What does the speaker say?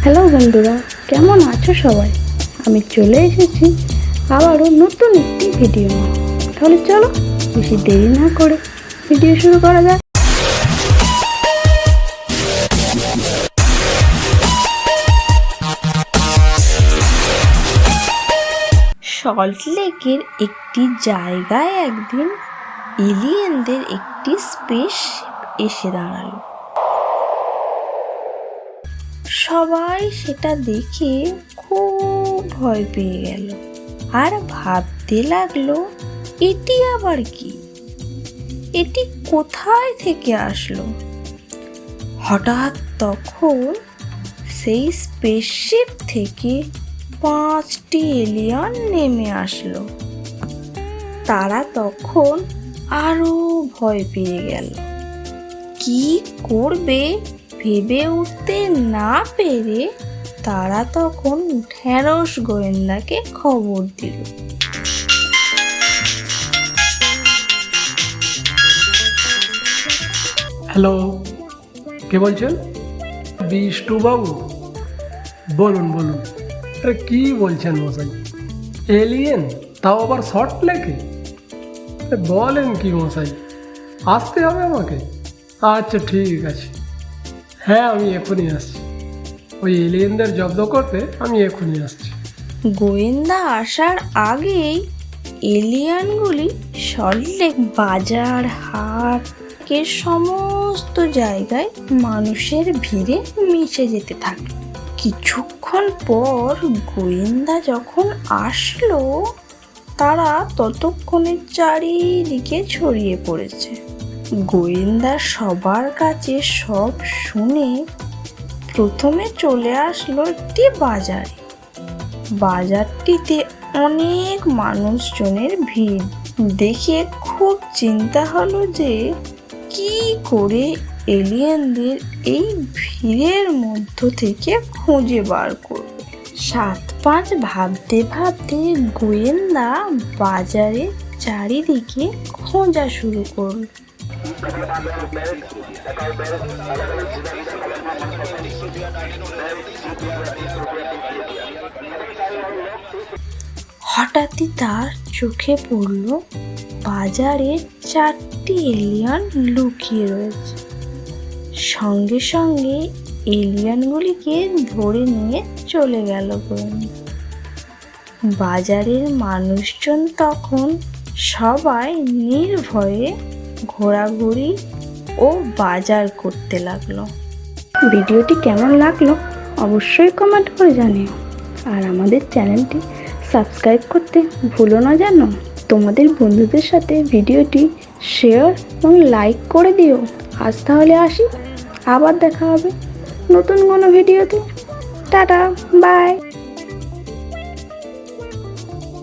Hello বন্ধুরা, কেমন আছো সবাই? আমি চলে এসেছি আবারও নতুন একটি ভিডিও নিয়ে। তাহলে চলো বেশি দেরি না করে ভিডিও শুরু করা যাক। সল্ট লেকের একটি জায়গায় একদিন এলিয়েনদের একটি স্পেসশিপ এসে দাঁড়ালো। সবাই সেটা দেখে খুব ভয় পেয়ে গেল আর ভাবতে লাগলো, এটি আবার কি? এটি কোথায় থেকে আসলো? হঠাৎ তখন সেই স্পেসশিপ থেকে 5টি এলিয়েন নেমে আসলো। তারা তখন আরো ভয় পেয়ে গেল। কি করবে ভেবে উঠতে না পেরে তারা তখন ঢ্যাঁড়স গোয়েন্দাকে খবর দিল। হ্যালো, কে বলছেন? বিষ্টু বাবু, বলুন বলুন। আরে কি বলছেন মশাই? এলিয়েন, তাও আবার শর্ট লেকে? বলেন কি মশাই, আসতে হবে আমাকে? আচ্ছা ঠিক আছে, হ্যাঁ আমি এখনই আসছি। ওই এলিয়েনদের জব্দ করতে আমি এখনই আসছি। গোয়েন্দা আসার আগেই এলিয়েনগুলি সল্ট লেক বাজার, হাট সমস্ত জায়গায় মানুষের ভিড়ে মিশে যেতে থাকে। কিছুক্ষণ পর গোয়েন্দা যখন আসলো, তারা ততক্ষণে চারিদিকে ছড়িয়ে পড়েছে। গোয়েন্দা সবার কাছে সব শুনে প্রথমে চলে আসলো একটি বাজারে। বাজারটিতে অনেক মানুষজনের ভিড় দেখে খুব চিন্তা হলো যে কি করে এলিয়েনদের এই ভিড়ের মধ্য থেকে খুঁজে বার করবে। 7-5 ভাবতে ভাবতে গোয়েন্দা বাজারে চারিদিকে খোঁজা শুরু করলো। হঠাৎই তার চোখে পড়ল বাজারে 4টি এলিয়েন লুকিয়ে রয়েছে। সঙ্গে সঙ্গে এলিয়েনগুলিকে ধরে নিয়ে চলে গেল গোয়েন্দা। বাজারের মানুষজন তখন সবাই নির্ভয়ে ঘোরাঘুরি ও বাজার করতে লাগলো। ভিডিওটি কেমন লাগলো অবশ্যই কমেন্ট করে জানিও, আর আমাদের চ্যানেলটি সাবস্ক্রাইব করতে ভুলো না যেন। তোমাদের বন্ধুদের সাথে ভিডিওটি শেয়ার এবং লাইক করে দিও। আজ তাহলে আসি, আবার দেখা হবে নতুন কোনো ভিডিওতে। Ta ta, by.